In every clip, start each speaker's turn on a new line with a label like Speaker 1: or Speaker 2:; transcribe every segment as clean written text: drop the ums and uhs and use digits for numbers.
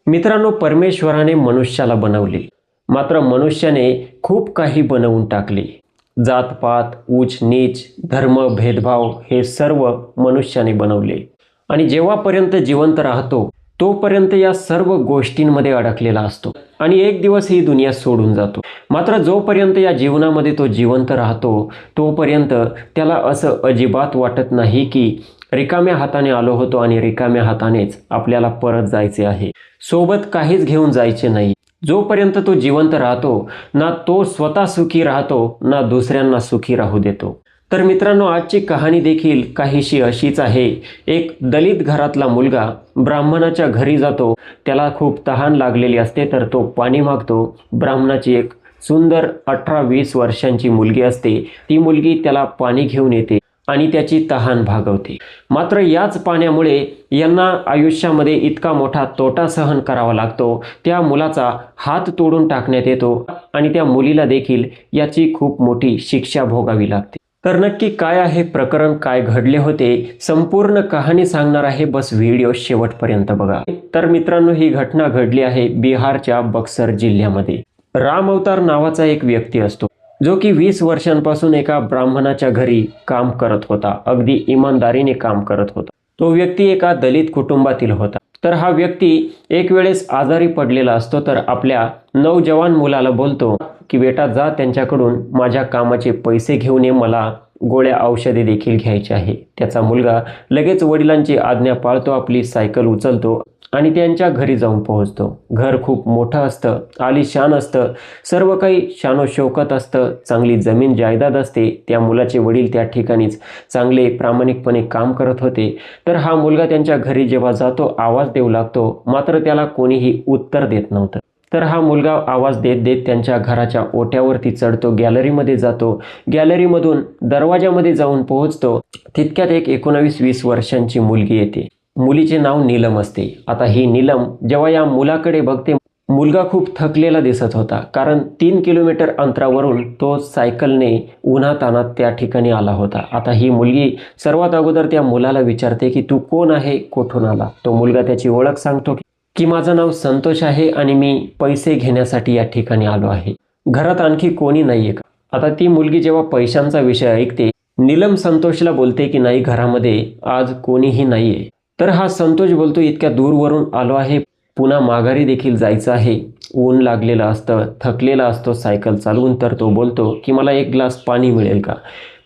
Speaker 1: मित्रांनो, परमेश्वराने मनुष्याला बनवले, मात्र मनुष्याने खूप काही बनवून टाकले. जातपात, ऊच नीच, धर्म, भेदभाव हे सर्व मनुष्याने बनवले. आणि जेव्हापर्यंत जिवंत राहतो तोपर्यंत या सर्व गोष्टींमध्ये अडकलेला असतो आणि एक दिवस ही दुनिया सोडून जातो. मात्र जोपर्यंत या जीवनामध्ये तो जिवंत राहतो तोपर्यंत त्याला असं अजिबात वाटत नाही की रिकाम्या हाताने आलो होतो आणि रिकाम्या हातानेच आपल्याला परत जायचे आहे. सोबत काहीच घेऊन जायचे नाही. जोपर्यंत तो जिवंत राहतो ना तो स्वतः सुखी राहतो ना दुसऱ्यांना सुखी राहू देतो. तर मित्रांनो, आजची कहाणी देखील काहीशी अशीच आहे. एक दलित घरातला मुलगा ब्राह्मणाच्या घरी जातो. त्याला खूप तहान लागलेली असते तर तो पाणी मागतो. ब्राह्मणाची एक सुंदर 18-20 वर्षांची मुलगी असते. ती मुलगी त्याला पाणी घेऊन येते आणि त्याची तहान भागवते. मात्र याच पाण्यामुळे यांना आयुष्यामध्ये इतका मोठा तोटा सहन करावा लागतो. त्या मुलाचा हात तोडून टाकण्यात येतो आणि त्या मुलीला देखील याची खूप मोठी शिक्षा भोगावी लागते. तर नक्की काय आहे प्रकरण, काय घडले होते, संपूर्ण कहाणी सांगणार आहे. बस व्हिडिओ शेवटपर्यंत बघा. तर मित्रांनो, ही घटना घडली आहे बिहारच्या बक्सर जिल्ह्यामध्ये. राम अवतार नावाचा एक व्यक्ती असतो जो की 20 वर्षांपासून एका ब्राह्मणाच्या घरी काम करत होता. अगदी इमानदारीने काम करत होता. तो व्यक्ती एका दलित कुटुंबातील होता. तर हा व्यक्ती एक वेळेस आजारी पडलेला असतो. तर आपल्या नौजवान मुलाला बोलतो की बेटा, जा त्यांच्याकडून माझ्या कामाचे पैसे घेऊन ये, मला गोळ्या औषधे देखील घ्यायचे आहे. त्याचा मुलगा लगेच वडिलांची आज्ञा पाळतो, आपली सायकल उचलतो आणि त्यांच्या घरी जाऊन पोहोचतो. घर खूप मोठं असतं, आलिशान असतं, सर्व काही शानोशौकत असतं, चांगली जमीन जायदाद असते. त्या मुलाचे वडील त्या ठिकाणीच चांगले प्रामाणिकपणे काम करत होते. तर हा मुलगा त्यांच्या घरी जेव्हा जातो आवाज देऊ लागतो, मात्र त्याला कोणीही उत्तर देत नव्हतं. तर हा मुलगा आवाज देत देत त्यांच्या घराच्या ओट्यावरती चढतो, गॅलरीमध्ये जातो. गॅलरीमधून दरवाजामध्ये जाऊन पोहोचतो. तितक्यात एक 19-20 वर्षांची मुलगी येते. मुलीचे नाव नीलम असते. आता ही नीलम जेव्हा या मुलाकडे बघते, मुलगा खूप थकलेला दिसत होता, कारण 3 किलोमीटर अंतरावरून तो सायकलने उन्हातान्हात त्या ठिकाणी आला होता. आता ही मुलगी सर्वात अगोदर त्या मुलाला विचारते की तू कोण आहे, कुठून आला. तो मुलगा त्याची ओळख सांगतो की माझं नाव संतोष आहे आणि मी पैसे घेण्यासाठी या ठिकाणी आलो आहे. घरात आणखी कोणी नाहीये का. आता ती मुलगी जेव्हा पैशांचा विषय ऐकते, नीलम संतोषला बोलते की नाही, घरामध्ये आज कोणीही नाहीये. तर हा संतोष बोलतो, इतक्या दूरवरून आलो आहे, पुन्हा माघारी देखील जायचं आहे, ऊन लागलेलं असतं, थकलेला असतो सायकल चालवून. तर तो बोलतो की मला एक ग्लास पाणी मिळेल का.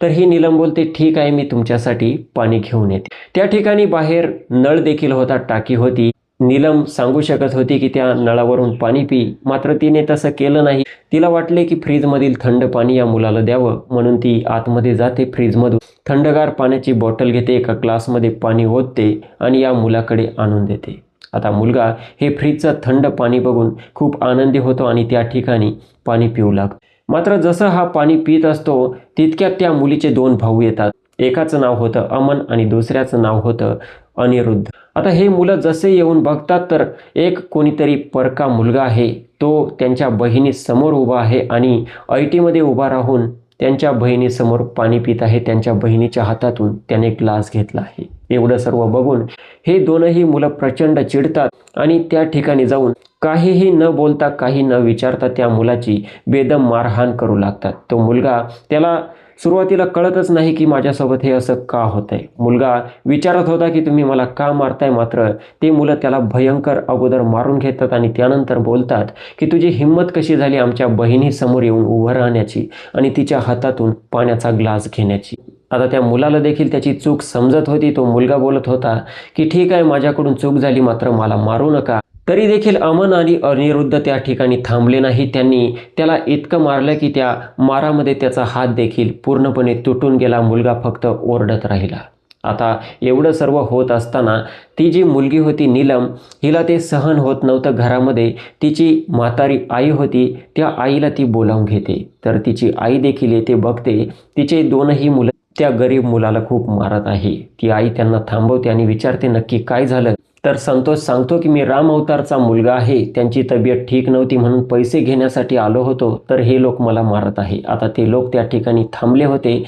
Speaker 1: तर ही नीलम बोलते ठीक आहे, मी तुमच्यासाठी पाणी घेऊन येते. त्या ठिकाणी बाहेर नळ देखील होता, टाकी होती. नीलम सांगू शकत होती की त्या नळावरून पाणी पी, मात्र तिने तसं केलं नाही. तिला वाटले की फ्रीजमधील थंड पाणी या मुलाला द्यावं, म्हणून ती आतमध्ये जाते. फ्रीजमधून थंडगार पाण्याची बॉटल घेते, एका ग्लासमध्ये पाणी ओतते आणि या मुलाकडे आणून देते. आता मुलगा हे फ्रीजचं थंड पाणी बघून खूप आनंदी होतो आणि त्या ठिकाणी पाणी पिऊ लागतो. मात्र जसं हा पाणी पित असतो तितक्यात त्या मुलीचे 2 भाऊ येतात. एकाचं नाव होतं अमन आणि दुसऱ्याचं नाव होतं अनिरुद्ध. आता हे मुलं जसे येऊन बघतात तर एक कोणीतरी परका मुलगा आहे, तो त्यांच्या बहिणी समोर उभा आहे आणि ऐटीमध्ये उभा राहून त्यांच्या बहिणीसमोर पाणी पित आहे. त्यांच्या बहिणीच्या हातातून त्याने ग्लास घेतला आहे. एवढं सर्व बघून हे दोनही मुलं प्रचंड चिडतात आणि त्या ठिकाणी जाऊन काहीही न बोलता, काही न विचारता त्या मुलाची बेदम मारहाण करू लागतात. तो मुलगा, त्याला सुरुवातीला कळतच नाही की माझ्यासोबत हे असं का होतंय. मुलगा विचारत होता की तुम्ही मला का मारताय, मात्र ते मुलं त्याला भयंकर अगोदर मारून घेतात आणि त्यानंतर बोलतात की तुझी हिंमत कशी झाली आमच्या बहिणीसमोर येऊन उभं राहण्याची आणि तिच्या हातातून पाण्याचा ग्लास घेण्याची. आता त्या मुलाला देखील त्याची चूक समजत होती. तो मुलगा बोलत होता की ठीक आहे, माझ्याकडून चूक झाली, मात्र मला मारू नका. तरी देखील अमन आणि अनिरुद्ध त्या ठिकाणी थांबले नाही. त्यांनी त्याला इतकं मारलं की त्या मारामध्ये त्याचा हात देखील पूर्णपणे तुटून गेला. मुलगा फक्त ओरडत राहिला. आता एवढं सर्व होत असताना ती जी मुलगी होती नीलम, हिला ते सहन होत नव्हतं. घरामध्ये तिची म्हातारी आई होती, त्या आईला ती बोलावून घेते. तर तिची आई देखील येते, बघते तिचे 2ही मुलं त्या गरीब मुलाला खूप मारत आहे. ती आई त्यांना थांबवते आणि विचारते नक्की काय झालं. तर संतोष सांगतो की मी राम अवतारचा मुलगा आहे, त्यांची तब्येत ठीक नव्हती म्हणून पैसे घेण्यासाठी आलो होतो, तर हे लोक मला मारत आहे. आता ते लोक त्या ठिकाणी थांबले होते.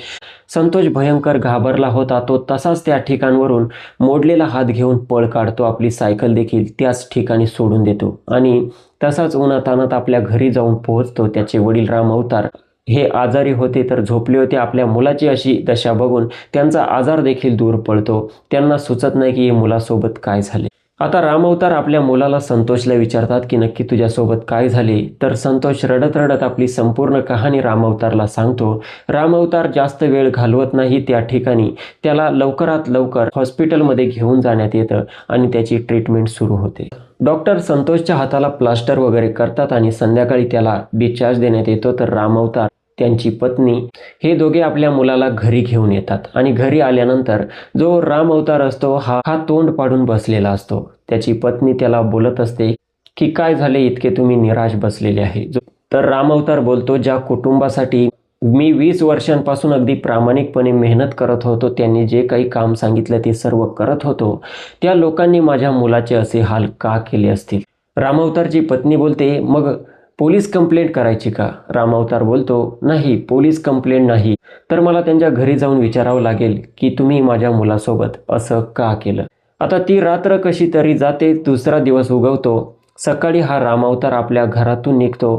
Speaker 1: संतोष भयंकर घाबरला होता. तो तसाच त्या ठिकाणावरून मोडलेला हात घेऊन पळ काढतो. आपली सायकल देखील त्याच ठिकाणी सोडून देतो आणि तसाच उन्हातान्हात आपल्या घरी जाऊन पोहोचतो. त्याचे वडील राम अवतार हे आजारी होते, तर झोपले होते. आपल्या मुलाची अशी दशा बघून त्यांचा आजार देखील दूर पळतो. त्यांना सुचत नाही की हे मुलासोबत काय झाले. आता राम अवतार आपल्या मुलाला संतोषला विचारतात की नक्की तुझ्यासोबत काय झाले. तर संतोष रडत रडत आपली संपूर्ण कहाणी राम अवतारला सांगतो. राम अवतार जास्त वेळ घालवत नाही त्या ठिकाणी. त्याला लवकरात लवकर हॉस्पिटलमध्ये घेऊन जाण्यात येतं आणि त्याची ट्रीटमेंट सुरू होते. डॉक्टर संतोषच्या हाताला प्लास्टर वगैरे करतात आणि संध्याकाळी त्याला डिस्चार्ज देण्यात येतो. तर राम अवतार, त्यांची पत्नी हे दोघे आपल्या मुलाला घरी घेऊन येतात आणि घरी आल्यानंतर जो राम अवतार असतो हा तोंड पाडून बसलेला असतो. त्याची पत्नी त्याला बोलत असते की काय झाले, इतके तुम्ही निराश बसलेले आहे. तर राम अवतार बोलतो, ज्या कुटुंबासाठी मी 20 वर्षांपासून अगदी प्रामाणिकपणे मेहनत करत होतो, त्यांनी जे काही काम सांगितलं ते सर्व करत होतो, त्या लोकांनी माझ्या मुलाचे असे हाल का केले असतील. राम अवतारची पत्नी बोलते, मग पोलीस कंप्लेंट करायची का. राम अवतार बोलतो, नाही, पोलीस कंप्लेंट नाही, तर मला त्यांच्या घरी जाऊन विचारावं लागेल की तुम्ही माझ्या मुलासोबत असं का केलं. आता ती रात्र कशी तरी जाते. दुसरा दिवस उगवतो. सकाळी हा राम अवतार आपल्या घरातून निघतो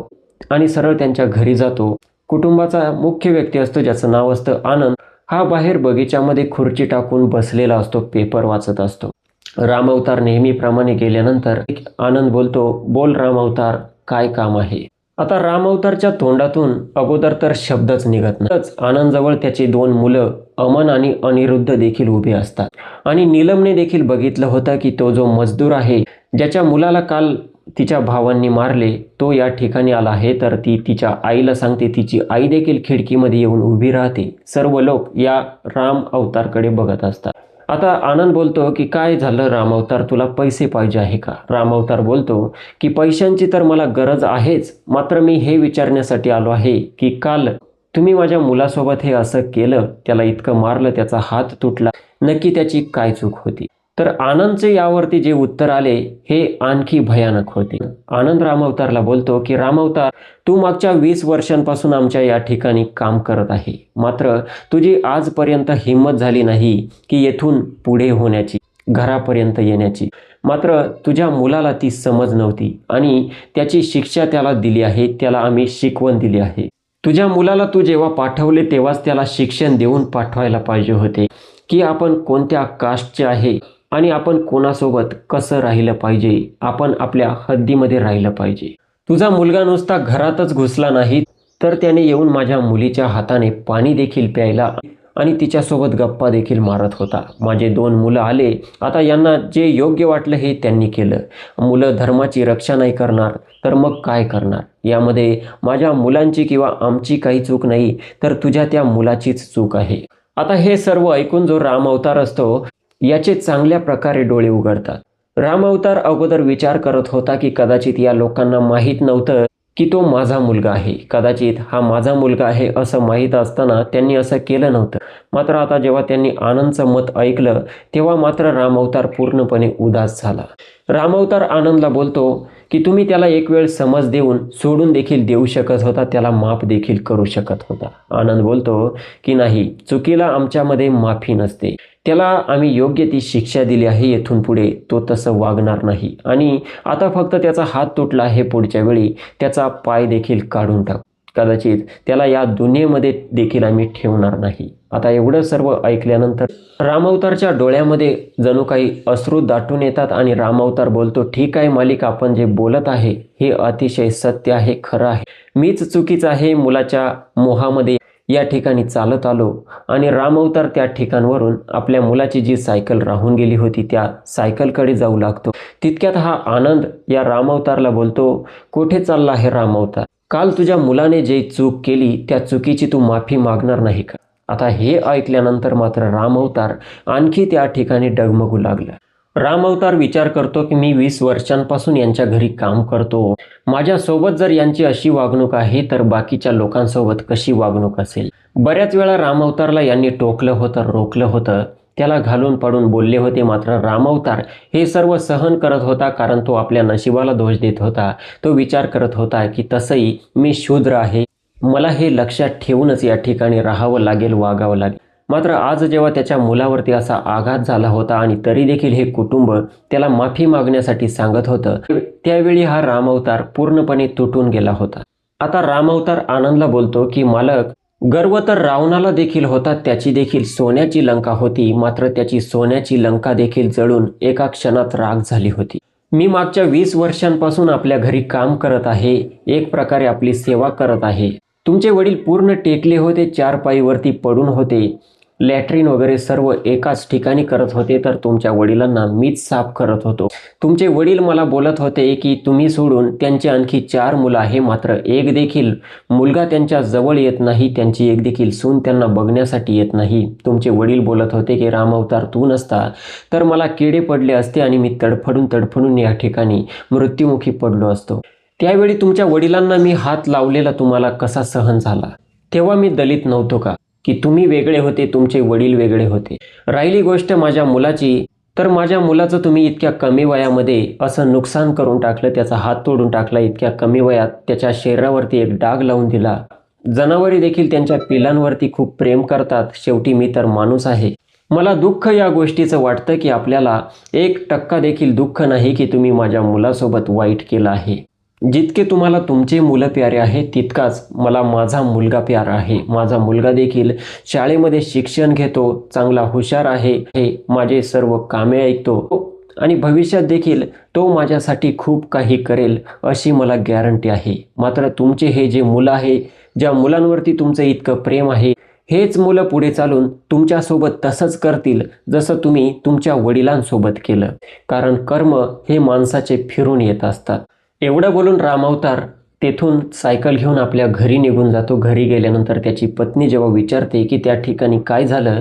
Speaker 1: आणि सरळ त्यांच्या घरी जातो. कुटुंबाचा मुख्य व्यक्ती असतो, ज्याचं नाव असतं आनंद. हा बाहेर बगीच्यामध्ये खुर्ची टाकून बसलेला असतो, पेपर वाचत असतो. राम अवतार नेहमीप्रमाणे गेल्यानंतर आनंद बोलतो, बोल राम अवतार, काय काम आहे. आता राम अवतारच्या तोंडातून अगोदर तर शब्दच निघत नाही. आनंद जवळ त्याची 2 मुलं अमन आणि अनिरुद्ध देखील उभे असतात आणि नीलमने देखील बघितलं होतं की तो जो मजदूर आहे, ज्याच्या मुलाला काल तिच्या भावांनी मारले, तो या ठिकाणी आला आहे. तर ती तिच्या आईला सांगते. तिची आई देखील खिडकीमध्ये येऊन उभी राहते. सर्व लोक या राम अवतारकडे बघत असतात. आता आनंद बोलतो की काय झालं राम अवतार, तुला पैसे पाहिजे आहे का. राम अवतार बोलतो की पैशांची तर मला गरज आहेच, मात्र मी हे विचारण्यासाठी आलो आहे की काल तुम्ही माझ्या मुलासोबत हे असं केलं, त्याला इतकं मारलं, त्याचा हात तुटला, नक्की त्याची काय चूक होती. तर आनंदचे यावरती जे उत्तर आले हे आणखी भयानक होते. आनंद राम अवतारला बोलतो की राम अवतार, तू मागच्या 20 वर्षांपासून आमच्या या ठिकाणी काम करत आहे, मात्र तुझी आजपर्यंत हिंमत झाली नाही की येथून पुढे होण्याची, घरापर्यंत येण्याची. मात्र तुझ्या मुलाला ती समज नव्हती आणि त्याची शिक्षा त्याला दिली आहे, त्याला आम्ही शिकवण दिली आहे. तुझ्या मुलाला तू जेव्हा पाठवले तेव्हाच त्याला शिक्षण देऊन पाठवायला पाहिजे होते की आपण कोणत्या कास्टचे आहे आणि आपण कोणासोबत कसं राहिलं पाहिजे, आपण आपल्या हद्दीमध्ये राहिलं पाहिजे. तुझा मुलगा नुसता घरातच घुसला नाही, तर त्याने येऊन माझ्या मुलीच्या हाताने पाणी देखील प्यायला आणि तिच्यासोबत गप्पा देखील मारत होता. माझे 2 मुलं आले, आता यांना जे योग्य वाटलं हे त्यांनी केलं. मुलं धर्माची रक्षा नाही करणार तर मग काय करणार. यामध्ये माझ्या मुलांची किंवा आमची काही चूक नाही, तर तुझ्या त्या मुलाचीच चूक आहे. आता हे सर्व ऐकून जो राम अवतार असतो याचे चांगल्या प्रकारे डोळे उघडतात. राम अवतार अगोदर विचार करत होता की कदाचित या लोकांना माहीत नव्हतं की तो माझा मुलगा आहे, कदाचित हा माझा मुलगा आहे असं माहीत असताना त्यांनी असं केलं नव्हतं. मात्र आता जेव्हा त्यांनी आनंदचं मत ऐकलं तेव्हा मात्र राम अवतार पूर्णपणे उदास झाला. राम अवतार आनंदला बोलतो की तुम्ही त्याला एक वेळ समज देऊन सोडून देखील देऊ शकत होता, त्याला माफ देखील करू शकत होता. आनंद बोलतो की नाही, चुकीला आमच्यामध्ये माफी नसते, त्याला आम्ही योग्य ती शिक्षा दिली आहे, येथून पुढे तो तसं वागणार नाही आणि आता फक्त त्याचा हात तुटला आहे, पुढच्या वेळी त्याचा पाय देखील काढून टाकू, कदाचित त्याला या दुनियेमध्ये देखील आम्ही ठेवणार नाही. आता एवढं सर्व ऐकल्यानंतर राम अवतारच्या डोळ्यामध्ये जणू काही अश्रू दाटून येतात आणि राम अवतार बोलतो, ठीक आहे मालिक, आपण जे बोलत आहे हे अतिशय सत्य आहे, खरं आहे, मीच चुकीचं आहे, मुलाच्या मोहामध्ये या ठिकाणी चालत आलो. आणि राम अवतार त्या ठिकाणावरून आपल्या मुलाची जी सायकल राहून गेली होती त्या सायकलकडे जाऊ लागतो. तितक्यात हा आनंद या राम अवतारला बोलतो, कुठे चालला आहे राम अवतार, काल तुझ्या मुलाने जे चूक केली त्या चुकीची तू माफी मागणार नाही का. आता हे ऐकल्यानंतर मात्र राम अवतार आणखी त्या ठिकाणी डगमगू लागला. राम अवतार विचार करतो की मी 20 वर्षांपासून यांच्या घरी काम करतो, माझ्यासोबत जर यांची अशी वागणूक आहे तर बाकीच्या लोकांसोबत कशी वागणूक असेल. बऱ्याच वेळा राम अवतारला यांनी टोकलं होतं, रोखलं होतं, त्याला घालून पाडून बोलले होते. मात्र रामावतार हे सर्व सहन करत होता, कारण तो आपल्या नशिबाला दोष देत होता. तो विचार करत होता की तसंही मी शूद्र आहे, मला हे लक्षात ठेवूनच या ठिकाणी राहावं लागेल, वागावं लागेल. मात्र आज जेव्हा त्याच्या मुलावरती असा आघात झाला होता आणि तरी देखील हे कुटुंब त्याला माफी मागण्यासाठी सांगत होतं, त्यावेळी हा रामावतार पूर्णपणे तुटून गेला होता. आता रामावतार आनंदला बोलतो की मालक, गर्व तर रावणाला देखील होता, त्याची देखील सोन्याची लंका होती, मात्र त्याची सोन्याची लंका देखील जळून एका क्षणात राख झाली होती. मी मागच्या 20 वर्षांपासून आपल्या घरी काम करत आहे, एक प्रकारे आपली सेवा करत आहे. तुमचे वडील पूर्ण टेकले होते, 4 पायीवरती पडून होते, लॅट्रिन वगैरे सर्व एकाच ठिकाणी करत होते, तर तुमच्या वडिलांना मीच साफ करत होतो. तुमचे वडील मला बोलत होते की तुम्ही सोडून त्यांची आणखी 4 मुलं आहे, मात्र एक देखील मुलगा त्यांच्या जवळ येत नाही, त्यांची एक देखील सून त्यांना बघण्यासाठी येत नाही. तुमचे वडील बोलत होते की रामावतार तू नसता तर मला किडे पडले असते आणि मी तडफडून या ठिकाणी मृत्युमुखी पडलो असतो. त्यावेळी तुमच्या वडिलांना मी हात लावलेला तुम्हाला कसा सहन झाला? तेव्हा मी दलित नव्हतो का? की तुम्ही वेगळे होते, तुमचे वडील वेगळे होते. राहिली गोष्ट माझ्या मुलाची, तर माझ्या मुलाचं तुम्ही इतक्या कमी वयामध्ये असं नुकसान करून टाकलं, त्याचा हात तोडून टाकला, इतक्या कमी वयात त्याच्या शरीरावरती एक डाग लावून दिला. जनावरे देखील त्यांच्या पिलांवरती खूप प्रेम करतात, शेवटी मी तर माणूस आहे. मला दुःख या गोष्टीचं वाटतं की आपल्याला 1% देखील दुःख नाही की तुम्ही माझ्या मुलासोबत वाईट केलं आहे. जितके तुम्हाला तुमचे मुलं प्यारे आहे, तितकाच मला माझा मुलगा प्यारा आहे. माझा मुलगा देखील शाळेमध्ये शिक्षण घेतो, चांगला हुशार आहे, हे माझे सर्व कामे ऐकतो आणि भविष्यात देखील तो माझ्यासाठी खूप काही करेल अशी मला गॅरंटी आहे. मात्र तुमचे हे जे मुलं आहे, ज्या मुलांवरती तुमचं इतकं प्रेम आहे, हेच मुलं पुढे चालून तुमच्यासोबत तसंच करतील जसं तुम्ही तुमच्या वडिलांसोबत केलं, कारण कर्म हे माणसाचे फिरून येत असतात. एवढं बोलून रामावतार तेथून सायकल घेऊन आपल्या घरी निघून जातो. घरी गेल्यानंतर त्याची पत्नी जेव्हा विचारते की त्या ठिकाणी काय झालं,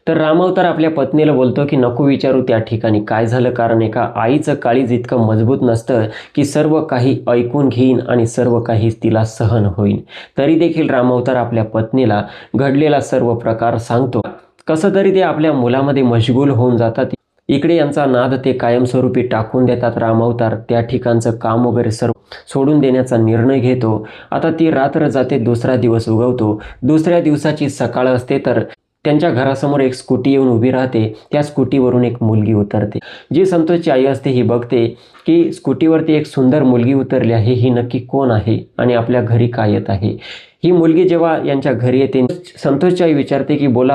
Speaker 1: तर रामावतार आपल्या पत्नीला बोलतो की नको विचारू त्या ठिकाणी काय झालं, कारण एका आईचं काळीज इतकं मजबूत नसतं की सर्व काही ऐकून घेईन आणि सर्व काही तिला सहन होईल. तरी देखील रामावतार आपल्या पत्नीला घडलेला सर्व प्रकार सांगतो. कसं तरी ते आपल्या मुलामध्ये मशगूल होऊन जातात. इकडे यांचा नाद ते कायमस्वरूपी टाकून देतात. रामावतार त्या ठिकाणचं काम वगैरे सर्व सोडून देण्याचा निर्णय घेतो. आता ती रात्र जाते, दुसरा दिवस उगवतो. दुसऱ्या दिवसाची सकाळ असते, तर त्यांच्या घरासमोर एक स्कूटी येऊन उभी राहते. त्या स्कूटीवरून एक मुलगी उतरते. जी संतोषची आई असते ही बघते की स्कूटीवरती एक सुंदर मुलगी उतरली आहे, ही नक्की कोण आहे आणि आपल्या घरी का येत आहे. ही मुलगी जेव्हा यांच्या घरी येते, संतोषची आई विचारते की बोला,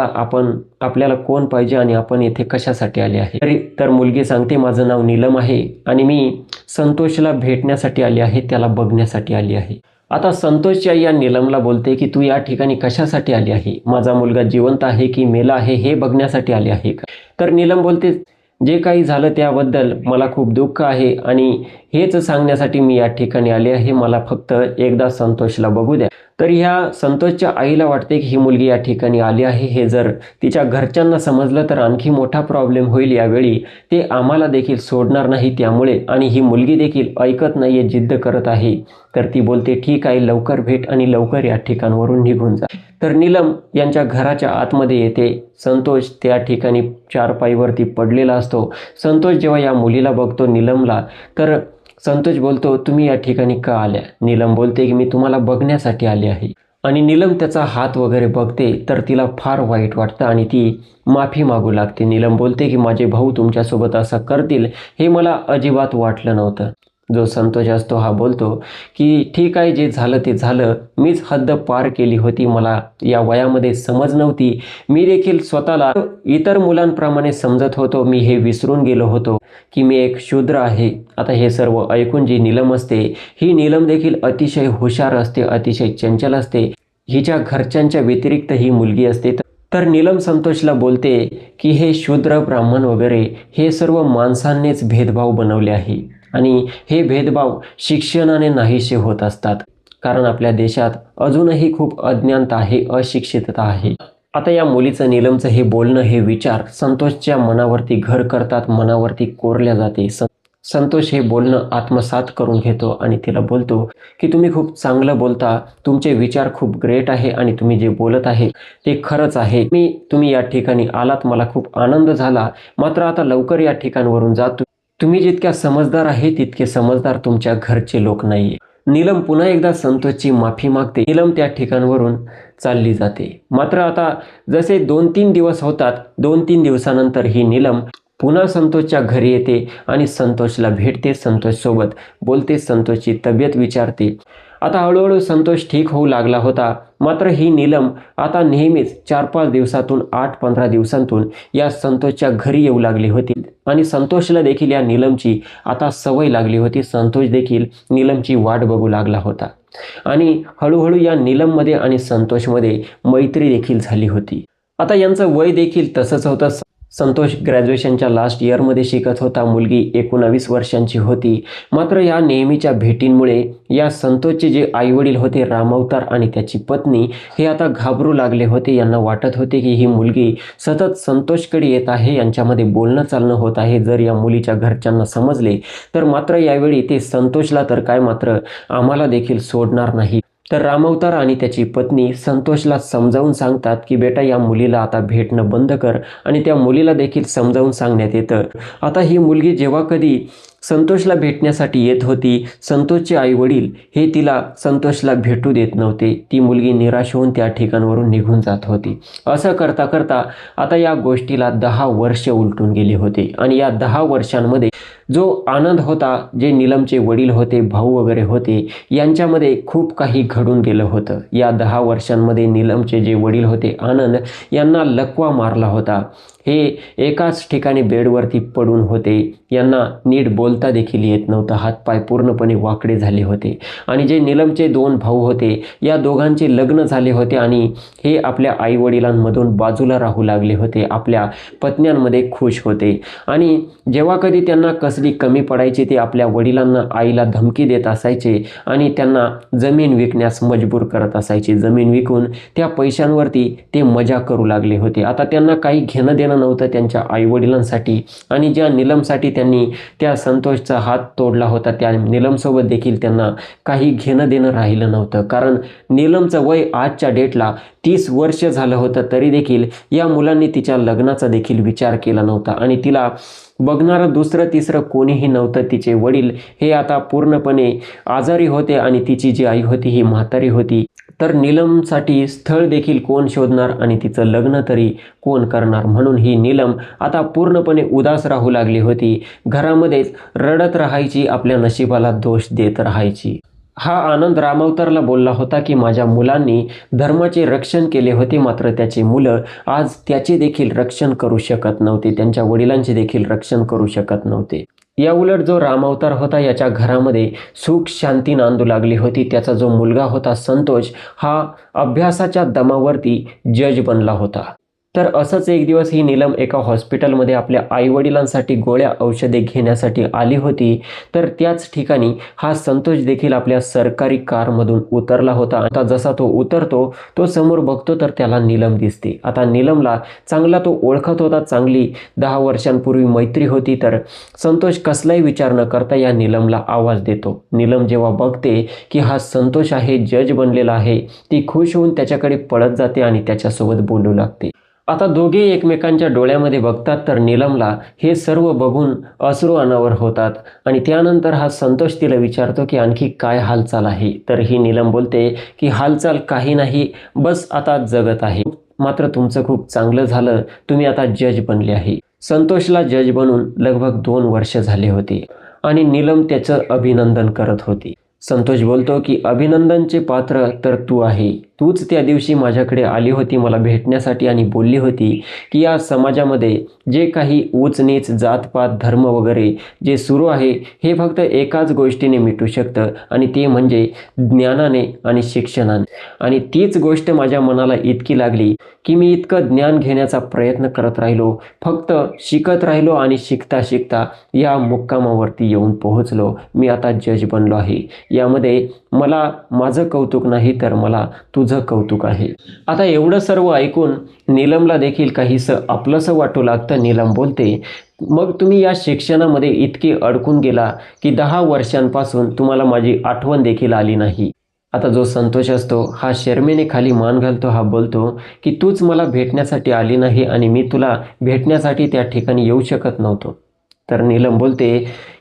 Speaker 1: आपल्याला कोण पाहिजे आणि आपण येथे कशासाठी आले आहे. तर मुलगी सांगते माझं नाव नीलम आहे आणि मी संतोषला भेटण्यासाठी आली आहे, त्याला बघण्यासाठी आली आहे. आता संतोषची आई या नीलमला बोलते की तू या ठिकाणी कशासाठी आली आहे, माझा मुलगा जिवंत आहे की मेला आहे हे बघण्यासाठी आली आहे का. तर नीलम बोलते जे काही झालं त्याबद्दल मला खूप दुःख आहे आणि हेच सांगण्यासाठी मी या ठिकाणी आले आहे, मला फक्त एकदा संतोषला बघू द्या. तर ह्या संतोषच्या आईला वाटते की ही मुलगी या ठिकाणी आली आहे, हे जर तिच्या घरच्यांना समजलं तर आणखी मोठा प्रॉब्लेम होईल. यावेळी ते आम्हाला देखील सोडणार नाही त्यामुळे, आणि ही मुलगी देखील ऐकत नाहीये, जिद्द करत आहे. तर ती बोलते ठीक आहे, लवकर भेट आणि लवकर या ठिकाणावरून निघून जा. तर नीलम यांच्या घराच्या आतमध्ये येते. संतोष त्या ठिकाणी 4 पायीवरती पडलेला असतो. संतोष जेव्हा या मुलीला बघतो, नीलमला, तर संतोष बोलतो तुम्ही या ठिकाणी का आल्या. नीलम बोलते की मी तुम्हाला बघण्यासाठी आली आहे. आणि नीलम त्याचा हात वगैरे बघते तर तिला फार वाईट वाटतं आणि ती माफी मागू लागते. नीलम बोलते की माझे भाऊ तुमच्यासोबत असं करतील हे मला अजिबात वाटलं नव्हतं. जो संतोष असतो हा बोलतो की ठीक आहे, जे झालं ते झालं, मीच हद्द पार केली होती, मला या वयामध्ये समज नव्हती, मी देखील स्वतःला इतर मुलांप्रमाणे समजत होतो, मी हे विसरून गेलो होतो की मी एक शूद्र आहे. आता हे सर्व ऐकून जी नीलम असते, ही नीलम देखील अतिशय हुशार असते, अतिशय चंचल असते. हिच्या घरच्यांच्या व्यतिरिक्त ही मुलगी असते. तर नीलम संतोषला बोलते की हे शूद्र ब्राह्मण वगैरे हे सर्व माणसांनीच भेदभाव बनवले आहे आणि हे भेदभाव शिक्षणाने नाहीसे होत असतात, कारण आपल्या देशात अजूनही खूप अज्ञानता आहे, अशिक्षितता आहे. आता या मुलीचं, नीलमचं हे बोलणं, हे विचार संतोषच्या मनावरती घर करतात, मनावरती कोरल्या जाते. संतोष हे बोलणं आत्मसात करून घेतो आणि तिला बोलतो की तुम्ही खूप चांगलं बोलता, तुमचे विचार खूप ग्रेट आहे आणि तुम्ही जे बोलत आहे ते खरंच आहे. तुम्ही या ठिकाणी आलात, मला खूप आनंद झाला. मात्र आता लवकर या ठिकाणावरून जा. तुम्ही जितक्या समजदार आहे तितके समजदार तुमच्या घरचे लोक नाहीये. नीलम पुन्हा एकदा संतोषची माफी मागते. नीलम त्या ठिकाणावरून चालली जाते. मात्र आता जसे 2-3 दिवस होतात, 2-3 दिवसानंतर ही नीलम पुन्हा संतोषच्या घरी येते आणि संतोषला भेटते, संतोषसोबत बोलते, संतोषची तब्येत विचारते. आता हळूहळू संतोष ठीक होऊ लागला होता. मात्र ही नीलम आता नेहमीच 4-5 दिवसातून 8-15 दिवसांतून या संतोषच्या घरी येऊ लागली होती आणि संतोषला देखील या नीलमची आता सवय लागली होती. संतोष देखील नीलमची वाट बघू लागला होता आणि हळूहळू या नीलममध्ये आणि संतोषमध्ये मैत्री देखील झाली होती. आता यांचं वय देखील तसंच होतं. संतोष ग्रॅज्युएशनच्या लास्ट इयरमध्ये शिकत होता. मुलगी 19 वर्षांची होती. मात्र या नेहमीच्या भेटींमुळे या संतोषचे जे आईवडील होते रामावतार आणि त्याची पत्नी हे आता घाबरू लागले होते. यांना वाटत होते की ही मुलगी सतत संतोषकडे येत आहे, यांच्यामध्ये बोलणं चालणं होत आहे. जर या मुलीच्या घरच्यांना समजले तर मात्र यावेळी ते संतोषला तर काय मात्र आम्हाला देखील सोडणार नाही. तर रामावतार आणि त्याची पत्नी संतोषला समजावून सांगतात की बेटा या मुलीला आता भेटणं बंद कर आणि त्या मुलीला देखील समजावून सांगण्यात येतं. आता ही मुलगी जेव्हा कधी संतोषला भेटण्यासाठी येत होती, संतोषचे आईवडील हे तिला संतोषला भेटू देत नव्हते. ती मुलगी निराश होऊन त्या ठिकाणावरून निघून जात होती. असं करता करता आता या गोष्टीला 10 वर्ष उलटून गेले होते आणि या 10 वर्षांमध्ये जो आनंद होता, जे नीलमचे वडील होते, भाऊ वगैरे होते, यांच्यामध्ये खूप काही घडून गेलं होतं. या 10 वर्षांमध्ये नीलमचे जे वडील होते आनंद, यांना लकवा मारला होता. हे एकाच ठिकाणी बेडवरती पडून होते. यांना नीट बोलता देखील येत नव्हतं. हातपाय पूर्णपणे वाकडे झाले होते आणि जे नीलमचे 2 भाऊ होते, या दोघांचे लग्न झाले होते आणि हे आपल्या आईवडिलांमधून बाजूला राहू लागले होते. आपल्या पत्न्यांमध्ये खुश होते आणि जेव्हा कधी त्यांना कसली कमी पडायची ते आपल्या वडिलांना, आईला धमकी देत असायचे आणि त्यांना जमीन विकण्यास मजबूर करत असायचे. जमीन विकून त्या पैशांवरती ते मजा करू लागले होते. आता त्यांना काही घेणं देणं नव्हतं त्यांच्या आईवडिलांसाठी आणि ज्या नीलमसाठी त्यांनी त्या संतोषचा हात तोडला होता, त्या नीलमसोबत देखील त्यांना काही घेणं देणं राहिलं नव्हतं. कारण नीलमचं वय आजच्या डेटला 30 वर्ष झालं होतं, तरी देखील या मुलांनी तिच्या लग्नाचा देखील विचार केला नव्हता आणि तिला बघणारं दुसरं तिसरं कोणीही नव्हतं. तिचे वडील हे आता पूर्णपणे आजारी होते आणि तिची जी आई होती ही म्हातारी होती. तर नीलमसाठी स्थळ देखील कोण शोधणार आणि तिचं लग्न तरी कोण करणार, म्हणून ही नीलम आता पूर्णपणे उदास राहू लागली होती. घरामध्येच रडत राहायची, आपल्या नशिबाला दोष देत राहायची. हा आनंद रामावतारला बोलला होता की माझ्या मुलांनी धर्माचे रक्षण केले होते, मात्र त्याची मुलं आज त्याचे देखील रक्षण करू शकत नव्हते, त्यांच्या वडिलांचे देखील रक्षण करू शकत नव्हते. या उलट जो रामावतार होता याच्या घरामध्ये सुख शांती नांदू लागली होती. त्याचा जो मुलगा होता संतोष, हा अभ्यासाच्या दमावरती जज बनला होता. तर असंच एक दिवस ही नीलम एका हॉस्पिटलमध्ये आपल्या आईवडिलांसाठी गोळ्या औषधे घेण्यासाठी आली होती. तर त्याच ठिकाणी हा संतोष देखील आपल्या सरकारी कारमधून उतरला होता. आता जसा तो उतरतो, तो समोर बघतो तर त्याला नीलम दिसते. आता नीलमला चांगला तो ओळखत होता, चांगली 10 वर्षांपूर्वी मैत्री होती. तर संतोष कसलाही विचार न करता या नीलमला आवाज देतो. नीलम जेव्हा बघते की हा संतोष आहे, जज बनलेला आहे, ती खुश होऊन त्याच्याकडे पळत जाते आणि त्याच्यासोबत बोलू लागते. आता दोघे एकमेकांच्या डोळ्यामध्ये बघतात. तर नीलमला हे सर्व बघून अश्रू अनावर होतात आणि त्यानंतर हा संतोष तिला विचारतो की आणखी काय हालचाल आहे. तर ही नीलम बोलते की हालचाल काही नाही, बस आता जगत आहे. मात्र तुमचं खूप चांगलं झालं, तुम्ही आता जज बनले आहे. संतोषला जज बनून लगभग 2 वर्ष झाले होते आणि नीलम त्याचं अभिनंदन करत होती. संतोष बोलतो की अभिनंदनचे पात्र तर तू आहे. तूच त्या दिवशी माझ्याकडे आली होती मला भेटण्यासाठी आणि बोलली होती की या समाजामध्ये जे काही ऊच नीच, जातपात, धर्म वगैरे जे सुरू आहे हे फक्त एकाच गोष्टीने मिटू शकतं आणि ते म्हणजे ज्ञानाने आणि शिक्षणाने. आणि तीच गोष्ट माझ्या मनाला इतकी लागली की मी इतकं ज्ञान घेण्याचा प्रयत्न करत राहिलो, फक्त शिकत राहिलो आणि शिकता शिकता या मुक्कामावरती येऊन पोहोचलो. मी आता जज बनलो आहे. यामध्ये मला माझं कौतुक नाही तर मला तुझं कौतुक आहे. आता एवढं सर्व ऐकून नीलमला देखील काहीसं आपलंसं वाटू लागतं. नीलम बोलते, मग तुम्ही या शिक्षणामध्ये इतके अडकून गेला की 10 वर्षांपासून तुम्हाला माझी आठवण देखील आली नाही. आता जो संतोष असतो हा शर्मेने खाली मान घालतो. हा बोलतो की तूच मला भेटण्यासाठी आली नाही आणि मी तुला भेटण्यासाठी त्या ठिकाणी येऊ शकत नव्हतो. तर नीलम बोलते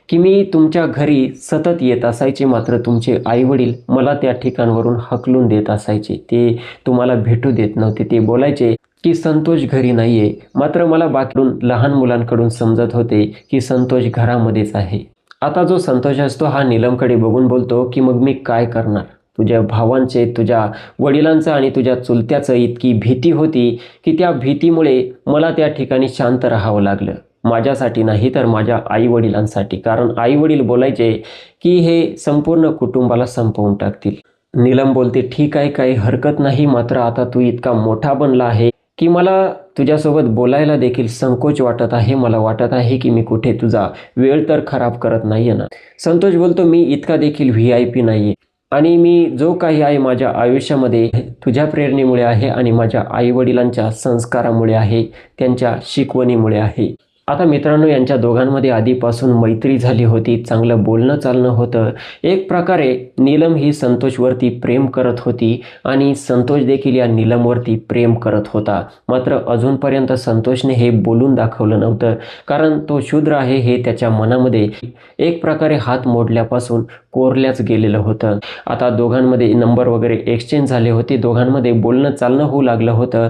Speaker 1: की मी तुमच्या घरी सतत येत असायचे, मात्र तुमचे आईवडील मला त्या ठिकाणावरून हकलून देत असायचे. ते तुम्हाला भेटू देत नव्हते. ते बोलायचे की संतोष घरी नाही आहे, मात्र मला बाकीकडून लहान मुलांकडून समजत होते की संतोष घरामध्येच आहे. आता जो संतोष असतो हा नीलमकडे बघून बोलतो की मग मी काय करणार? तुझ्या भावांचे, तुझ्या वडिलांचं आणि तुझ्या चुलत्याचं इतकी भीती होती की त्या भीतीमुळे मला त्या ठिकाणी शांत राहावं लागलं. माझ्यासाठी नाही तर माझ्या आईवडिलांसाठी. कारण आईवडील बोलायचे की हे संपूर्ण कुटुंबाला संपवून टाकतील. नीलम बोलते, ठीक आहे, काही हरकत नाही, मात्र आता तू इतका मोठा बनला आहे की मला तुझ्यासोबत बोलायला देखील संकोच वाटत आहे. मला वाटत आहे की मी कुठे तुझा वेळ तर खराब करत नाहीये ना. संतोष बोलतो, मी इतका देखील VIP नाहीये आणि मी जो काही आहे माझ्या आयुष्यामध्ये तुझ्या प्रेरणेमुळे आहे आणि माझ्या आईवडिलांच्या संस्कारामुळे आहे, त्यांच्या शिकवणीमुळे आहे. आता मित्रांनो, यांच्या दोघांमध्ये आधीपासून मैत्री झाली होती, चांगलं बोलणं चालणं होतं. एक प्रकारे नीलम ही संतोषवरती प्रेम करत होती आणि संतोष देखील या नीलमवरती प्रेम करत होता. मात्र अजूनपर्यंत संतोषने हे बोलून दाखवलं नव्हतं, कारण तो शूद्र आहे हे त्याच्या मनामध्ये एक प्रकारे हात मोडल्यापासून कोरल्याच गेलेलं होतं. आता दोघांमध्ये नंबर वगैरे एक्सचेंज झाले होते, दोघांमध्ये बोलणं चालणं होऊ लागलं होतं.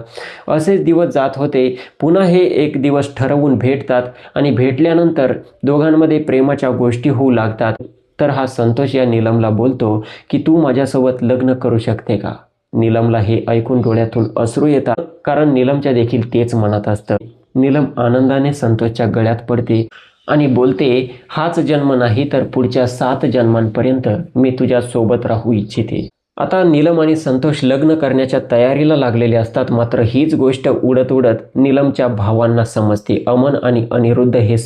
Speaker 1: असेच दिवस जात होते. पुन्हा हे एक दिवस ठरवून भेटतात आणि भेटल्यानंतर दोघांमध्ये प्रेमाच्या गोष्टी होऊ लागतात. तर हा संतोष या नीलमला बोलतो की तू माझ्यासोबत लग्न करू शकते का? नीलमला हे ऐकून डोळ्यातून अश्रू येतात, कारण नीलमच्या देखील तेच मनात असतं. नीलम आनंदाने संतोषच्या गळ्यात पडते आणि बोलते, हाच जन्म नाही तर पुढच्या 7 जन्मांपर्यंत मी तुझ्या सोबत राहू इच्छिते. आता नीलम आणि संतोष लग्न करण्याच्या तयारीला लागलेले असतात. मात्र हीच गोष्ट उडत उडत नीलमच्या भावांना समजते. अमन आणि अनिरुद्ध हे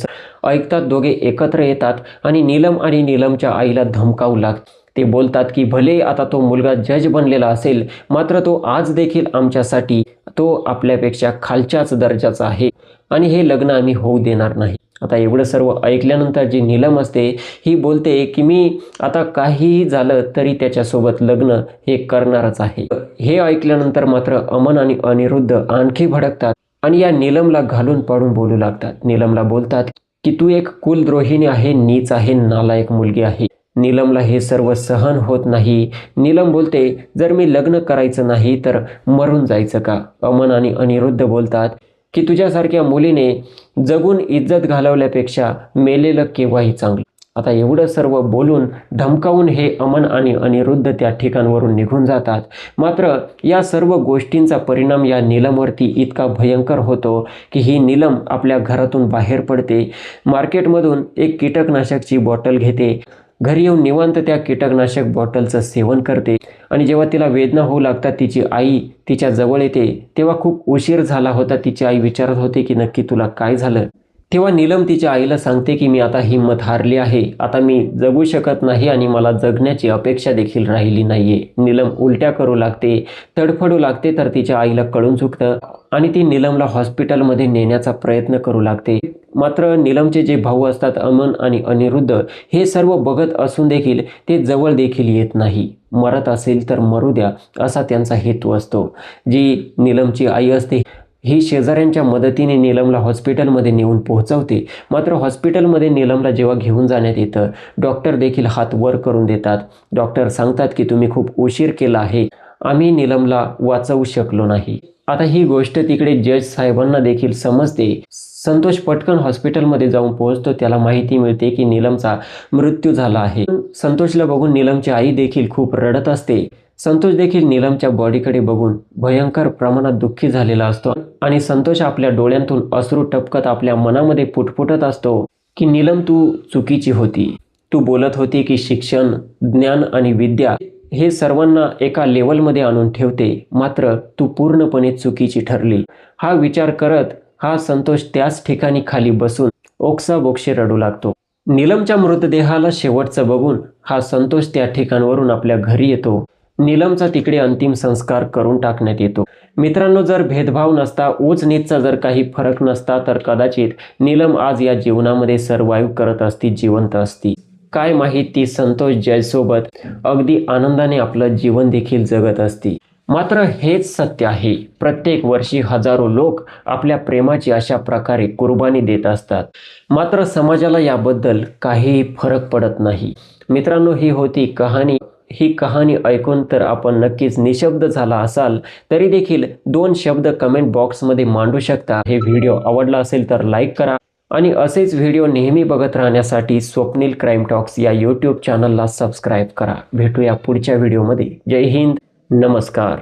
Speaker 1: ऐकतात. दोघे एकत्र येतात आणि नीलम आणि नीलमच्या आईला धमकावू लागतात. ते बोलतात की भले आता तो मुलगा जज बनलेला असेल, मात्र तो आज देखील आमच्यासाठी तो आपल्यापेक्षा खालच्याच दर्जाचा आहे आणि हे लग्न आम्ही होऊ देणार नाही. आता एवढं सर्व ऐकल्यानंतर जी नीलम असते ही बोलते की मी आता काहीही झालं तरी त्याच्यासोबत लग्न हे करणारच आहे. हे ऐकल्यानंतर मात्र अमन आणि अनिरुद्ध आणखी भडकतात आणि या नीलमला घालून पाडून बोलू लागतात. नीलमला बोलतात की तू एक कुलद्रोहिणी आहे, नीच आहे, नालायक मुलगी आहे. नीलमला हे सर्व सहन होत नाही. नीलम बोलते, जर मी लग्न करायचं नाही तर मरून जायचं का? अमन आणि अनिरुद्ध बोलतात की तुझ्यासारख्या मुलीने जगून इज्जत घालवल्यापेक्षा मेलेलं केव्हाही चांगलं. आता एवढं सर्व बोलून धमकावून हे अमन आणि अनिरुद्ध त्या ठिकाणावरून निघून जातात. मात्र या सर्व गोष्टींचा परिणाम या नीलमवरती इतका भयंकर होतो की ही नीलम आपल्या घरातून बाहेर पडते. मार्केटमधून एक कीटकनाशकची बॉटल घेते. घरी येऊन निवांत त्या कीटकनाशक बॉटलचं सेवन करते आणि जेव्हा तिला वेदना होऊ लागतात, तिची आई तिच्या जवळ येते. तेव्हा खूप उशीर झाला होता. तिची आई विचारत होते की नक्की तुला काय झालं? तेव्हा नीलम तिच्या आईला सांगते की मी आता हिंमत हारली आहे, आता मी जगू शकत नाही आणि मला जगण्याची अपेक्षा देखील राहिली नाहीये. नीलम उलट्या करू लागते, तडफडू लागते. तर तिच्या आईला कळून चुकतं आणि ती नीलमला हॉस्पिटलमध्ये नेण्याचा प्रयत्न करू लागते. मात्र नीलमचे जे भाऊ असतात अमन आणि अनिरुद्ध हे सर्व बघत असून देखील ते जवळ देखील येत नाही. मरत असेल तर मरू द्या असा त्यांचा हेतू असतो. जी नीलमची आई असते ही शेजाऱ्यांच्या मदतीने नीलमला हॉस्पिटलमध्ये नेऊन पोहोचवते. मात्र हॉस्पिटलमध्ये नीलमला जेव्हा घेऊन जाण्यात येतं, डॉक्टर देखील हात वर करून देतात. डॉक्टर सांगतात की तुम्ही खूप उशीर केला आहे, आम्ही नीलमला वाचवू शकलो नाही. आता ही गोष्ट तिकडे जज साहेबांना देखील समजते. संतोष पटकन हॉस्पिटलमध्ये जाऊन पोहोचतो. त्याला माहिती मिळते की नीलमचा मृत्यू झाला आहे. संतोषला बघून नीलमची आई देखील खूप रडत असते. संतोष देखील नीलमच्या बॉडीकडे बघून भयंकर प्रमाणात दुःखी झालेला असतो आणि संतोष आपल्या डोळ्यांतून अश्रू टपकत आपल्या मनामध्ये पुटपुटत असतो की नीलम तू चुकीची होती. तू बोलत होती की शिक्षण, ज्ञान आणि विद्या हे सर्वांना एका लेवलमध्ये आणून ठेवते, मात्र तू पूर्णपणे चुकीची ठरली. हा विचार करत हा संतोष त्याच ठिकाणी खाली बसून ओक्साबोक्शी रडू लागतो. नीलमच्या मृतदेहाला शेवटचं बघून हा संतोष त्या ठिकाणावरून आपल्या घरी येतो. नीलमचा तिकडे अंतिम संस्कार करून टाकण्यात येतो. मित्रांनो, जर भेदभाव नसता, उच नीचचा जर काही फरक नसता, तर कदाचित नीलम आज या जीवनामध्ये सर्वाइव्ह करत असती, जिवंत असती. काय माहीत, ती संतोष जयसोबत अगदी आनंदाने आपलं जीवन देखील जगत असती. मात्र हेच सत्य आहे, प्रत्येक वर्षी हजारो लोक आपल्या प्रेमाची अशा प्रकारे कुर्बानी देत असतात. मात्र समाजाला याबद्दल काहीही फरक पडत नाही. मित्रांनो, ही होती कहाणी. ही कहाणी ऐकून तर आपण नक्कीच निशब्द झाला असाल, तरी देखील 2 शब्द कमेंट बॉक्समध्ये मांडू शकता. हे व्हिडिओ आवडला असेल तर लाईक करा आणि असेच व्हिडिओ नेहमी बघत राहण्यासाठी स्वप्नील क्राईम टॉक्स या यूट्यूब चॅनलला सबस्क्राईब करा. भेटूया पुढच्या व्हिडिओमध्ये. जय हिंद, नमस्कार.